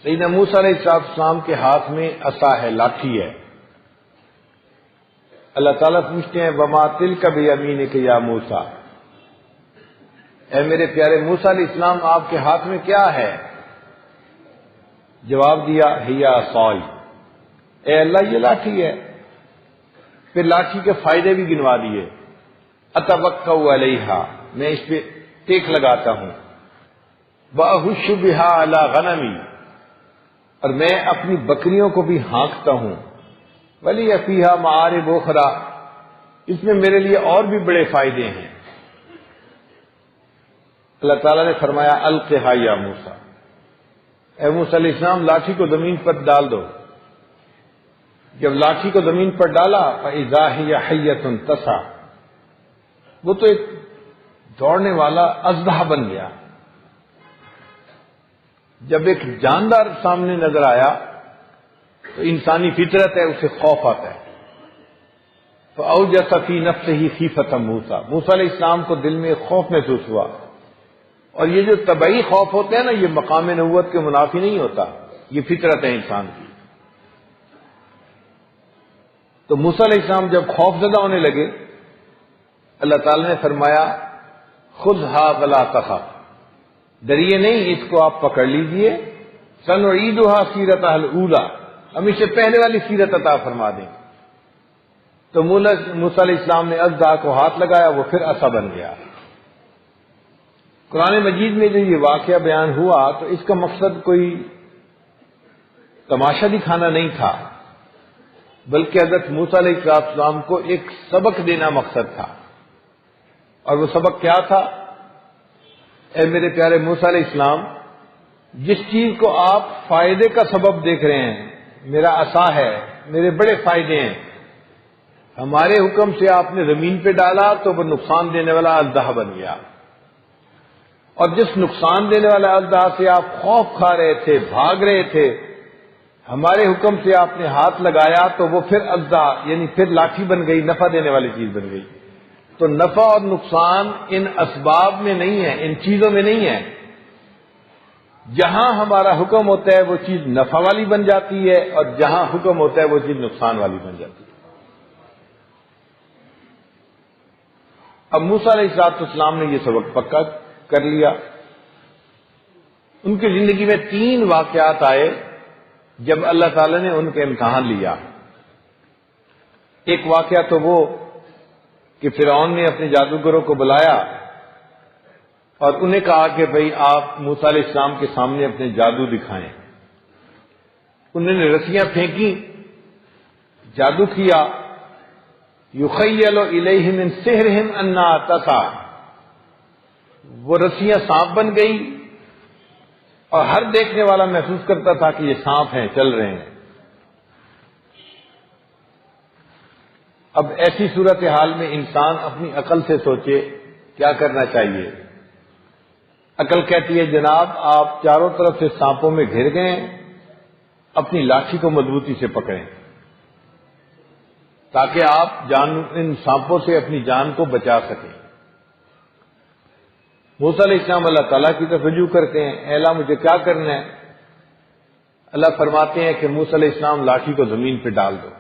سیدنا موسیٰ علیہ السلام کے ہاتھ میں عصا ہے، لاٹھی ہے۔ اللہ تعالیٰ پوچھتے ہیں وما تلک بیمینک یا موسیٰ، اے میرے پیارے موسیٰ علیہ السلام آپ کے ہاتھ میں کیا ہے؟ جواب دیا ہی عصائی، اے اللہ یہ لاٹھی ہے۔ پھر لاٹھی کے فائدے بھی گنوا دیے، اتوکأ علیہا، میں اس پہ ٹیک لگاتا ہوں، واہش بہا علی غنمی، اور میں اپنی بکریوں کو بھی ہانکتا ہوں، ولی فیہا معارب اخری، اس میں میرے لیے اور بھی بڑے فائدے ہیں۔ اللہ تعالیٰ نے فرمایا القھا یا موسیٰ، اے موسیٰ علیہ السلام لاٹھی کو زمین پر ڈال دو۔ جب لاٹھی کو زمین پر ڈالا فإذا ہی حیۃ تسعی، وہ تو ایک دوڑنے والا اژدہا بن گیا۔ جب ایک جاندار سامنے نظر آیا تو انسانی فطرت ہے، اسے خوف آتا ہے۔ فأوجس فی نفسہ خیفۃ موسیٰ، موسیٰ علیہ السلام کو دل میں خوف محسوس ہوا۔ اور یہ جو طبعی خوف ہوتے ہیں نا، یہ مقام نبوت کے منافی نہیں ہوتا، یہ فطرت ہے انسان کی۔ تو موسیٰ علیہ السلام جب خوف زدہ ہونے لگے، اللہ تعالی نے فرمایا خذھا ولا تخف، ڈریے نہیں، اس کو آپ پکڑ لیجئے، سنعیدھا سیرتھا الاولی، ہم اسے پہلے والی سیرت عطا فرما دیں۔ تو موسیٰ علیہ السلام نے اژدہا کو ہاتھ لگایا، وہ پھر عصا بن گیا۔ قرآن مجید میں جو یہ واقعہ بیان ہوا تو اس کا مقصد کوئی تماشا دکھانا نہیں تھا، بلکہ حضرت موسیٰ علیہ السلام کو ایک سبق دینا مقصد تھا۔ اور وہ سبق کیا تھا؟ اے میرے پیارے موسیٰ علیہ السلام، جس چیز کو آپ فائدے کا سبب دیکھ رہے ہیں، میرا عصا ہے، میرے بڑے فائدے ہیں، ہمارے حکم سے آپ نے زمین پہ ڈالا تو وہ نقصان دینے والا اژدہا بن گیا۔ اور جس نقصان دینے والے اژدہا سے آپ خوف کھا رہے تھے، بھاگ رہے تھے، ہمارے حکم سے آپ نے ہاتھ لگایا تو وہ پھر اژدہا یعنی پھر لاٹھی بن گئی، نفع دینے والی چیز بن گئی۔ تو نفع اور نقصان ان اسباب میں نہیں ہے، ان چیزوں میں نہیں ہے۔ جہاں ہمارا حکم ہوتا ہے وہ چیز نفع والی بن جاتی ہے، اور جہاں حکم ہوتا ہے وہ چیز نقصان والی بن جاتی ہے۔ اب موسیٰ علیہ السلام نے یہ سبق پکا کر لیا۔ ان کی زندگی میں 3 واقعات آئے جب اللہ تعالی نے ان کا امتحان لیا۔ ایک واقعہ تو وہ کہ فرعون نے اپنے جادوگروں کو بلایا اور انہیں کہا کہ بھئی آپ موسیٰ علیہ السلام کے سامنے اپنے جادو دکھائیں۔ انہوں نے رسیاں پھینکی، جادو کیا، یخیل الیہ من سحرہم انہا تسعی، وہ رسیاں سانپ بن گئی اور ہر دیکھنے والا محسوس کرتا تھا کہ یہ سانپ ہیں، چل رہے ہیں۔ اب ایسی صورتحال میں انسان اپنی عقل سے سوچے کیا کرنا چاہیے۔ عقل کہتی ہے جناب آپ چاروں طرف سے سانپوں میں گھر گئے، اپنی لاٹھی کو مضبوطی سے پکڑیں تاکہ آپ ان سانپوں سے اپنی جان کو بچا سکیں۔ موسیٰ علیہ السلام اللہ تعالیٰ کی طرف رجوع کرتے ہیں، اے اللہ مجھے کیا کرنا ہے؟ اللہ فرماتے ہیں کہ موسیٰ علیہ السلام لاٹھی کو زمین پہ ڈال دو۔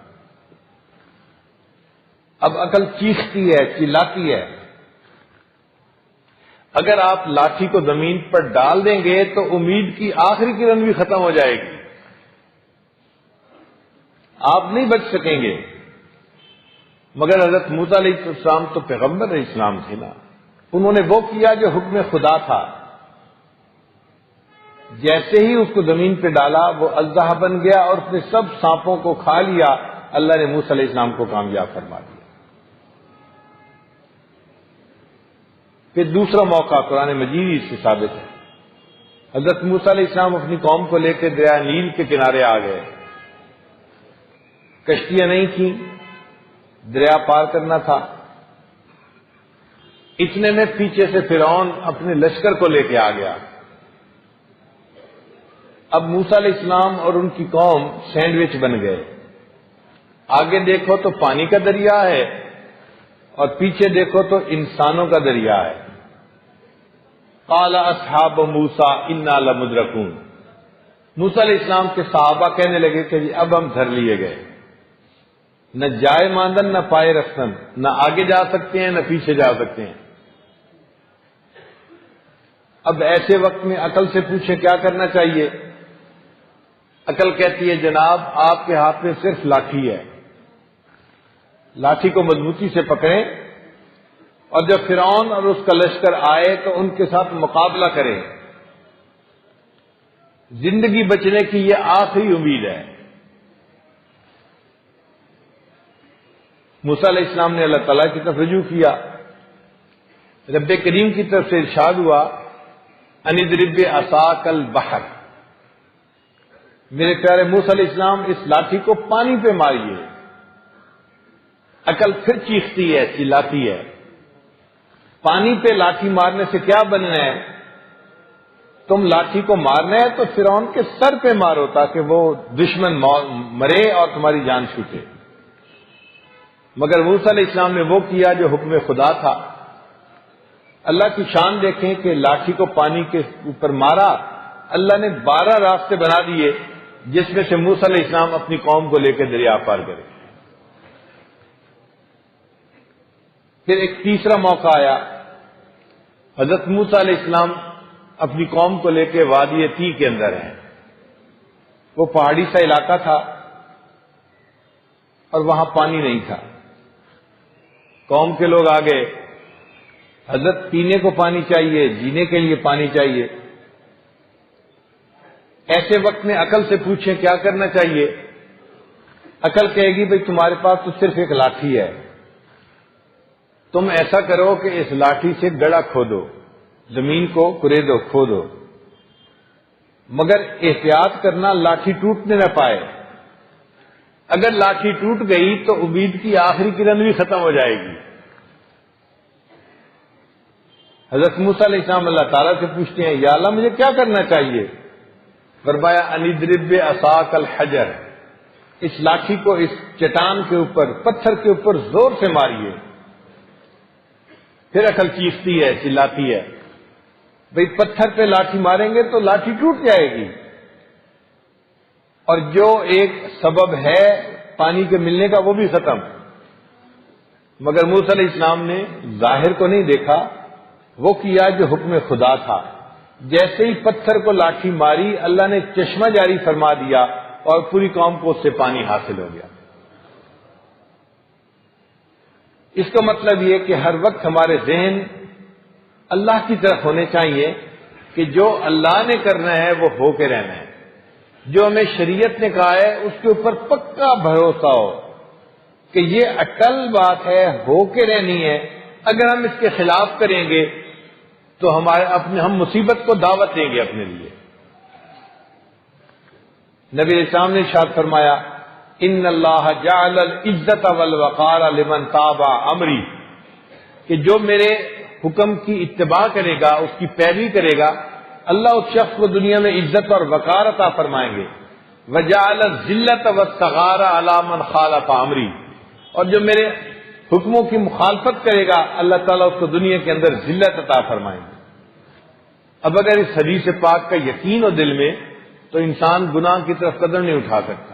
اب عقل چیختی ہے، چلاتی ہے، اگر آپ لاٹھی کو زمین پر ڈال دیں گے تو امید کی آخری کرن بھی ختم ہو جائے گی، آپ نہیں بچ سکیں گے۔ مگر حضرت موسیٰ علیہ السلام تو پیغمبر علیہ السلام تھے نا، انہوں نے وہ کیا جو حکم خدا تھا۔ جیسے ہی اس کو زمین پہ ڈالا وہ اژدہا بن گیا اور اس نے سب سانپوں کو کھا لیا۔ اللہ نے موسیٰ علیہ السلام کو کامیاب فرما دیا۔ پھر دوسرا موقع قرآن مجید اس سے ثابت ہے۔ حضرت موسیٰ علیہ السلام اپنی قوم کو لے کے دریا نیل کے کنارے آ گئے، کشتیاں نہیں تھیں، دریا پار کرنا تھا۔ اتنے میں پیچھے سے فرعون اپنے لشکر کو لے کے آ گیا۔ اب موسیٰ علیہ السلام اور ان کی قوم سینڈوچ بن گئے، آگے دیکھو تو پانی کا دریا ہے اور پیچھے دیکھو تو انسانوں کا دریا ہے۔ قال اصحاب موسیٰ انا لمدرکون، موسیٰ علیہ السلام کے صحابہ کہنے لگے کہ جی اب ہم دھر لیے گئے، نہ جائے ماندن نہ پائے رفتن، نہ آگے جا سکتے ہیں نہ پیچھے جا سکتے ہیں۔ اب ایسے وقت میں عقل سے پوچھیں کیا کرنا چاہیے؟ عقل کہتی ہے جناب آپ کے ہاتھ میں صرف لاٹھی ہے، لاٹھی کو مضبوطی سے پکڑیں اور جب فرعون اور اس کا لشکر آئے تو ان کے ساتھ مقابلہ کریں۔ زندگی بچنے کی یہ آخری امید ہے۔ موسیٰ علیہ السلام نے اللہ تعالیٰ کی طرف رجوع کیا، رب کریم کی طرف سے ارشاد ہوا ان اضرب بعصاک البحر، میرے پیارے موسیٰ علیہ السلام اس لاٹھی کو پانی پہ ماریے۔ عقل پھر چیختی ہے، چلاتی ہے، پانی پہ لاٹھی مارنے سے کیا بننا ہے؟ تم لاٹھی کو مارنا ہے تو فرعون کے سر پہ مارو تاکہ وہ دشمن مرے اور تمہاری جان چھوٹے۔ مگر موسیٰ علیہ السلام نے وہ کیا جو حکم خدا تھا۔ اللہ کی شان دیکھیں کہ لاٹھی کو پانی کے اوپر مارا، اللہ نے 12 راستے بنا دیے جس میں سے موسیٰ علیہ السلام اپنی قوم کو لے کے دریا پار کرے۔ پھر ایک تیسرا موقع آیا، حضرت موسیٰ علیہ السلام اپنی قوم کو لے کے وادی تی کے اندر ہیں۔ وہ پہاڑی سا علاقہ تھا اور وہاں پانی نہیں تھا۔ قوم کے لوگ آ گئے، حضرت پینے کو پانی چاہیے، جینے کے لیے پانی چاہیے۔ ایسے وقت میں عقل سے پوچھیں کیا کرنا چاہیے؟ عقل کہے گی بھئی تمہارے پاس تو صرف ایک لاٹھی ہے، تم ایسا کرو کہ اس لاٹھی سے گڑھا کھودو، زمین کو کریدو، کھودو، مگر احتیاط کرنا لاٹھی ٹوٹنے نہ پائے۔ اگر لاٹھی ٹوٹ گئی تو امید کی آخری کرن بھی ختم ہو جائے گی۔ حضرت موسیٰ علیہ السلام اللہ تعالیٰ سے پوچھتے ہیں یا اللہ مجھے کیا کرنا چاہیے؟ فرمایا ان اضرب بعصاک الحجر، اس لاٹھی کو اس چٹان کے اوپر، پتھر کے اوپر زور سے ماریے۔ پھر عقل چیختی ہے، چلاتی ہے، بھئی پتھر پہ لاٹھی ماریں گے تو لاٹھی ٹوٹ جائے گی، اور جو ایک سبب ہے پانی کے ملنے کا وہ بھی ختم۔ مگر موسیٰ علیہ السلام نے ظاہر کو نہیں دیکھا، وہ کیا جو حکم خدا تھا۔ جیسے ہی پتھر کو لاٹھی ماری اللہ نے چشمہ جاری فرما دیا اور پوری قوم کو اس سے پانی حاصل ہو گیا۔ اس کا مطلب یہ کہ ہر وقت ہمارے ذہن اللہ کی طرف ہونے چاہیے کہ جو اللہ نے کرنا ہے وہ ہو کے رہنا ہے، جو ہمیں شریعت نے کہا ہے اس کے اوپر پکا بھروسہ ہو کہ یہ اٹل بات ہے، ہو کے رہنی ہے۔ اگر ہم اس کے خلاف کریں گے تو ہم مصیبت کو دعوت دیں گے اپنے لیے۔ نبی علیہ السلام نے ارشاد فرمایا ان اللہ جعل العزت والوقار لمن تابع امری، کہ جو میرے حکم کی اتباع کرے گا، اس کی پیروی کرے گا، اللہ اس شخص کو دنیا میں عزت اور وقار عطا فرمائیں گے۔ وجعل الذلۃ والصغار علی من خالف امری، اور جو میرے حکموں کی مخالفت کرے گا اللہ تعالیٰ اس کو دنیا کے اندر ذلت عطا فرمائیں گے۔ اب اگر اس حدیث پاک کا یقین ہو دل میں تو انسان گناہ کی طرف قدم نہیں اٹھا سکتا۔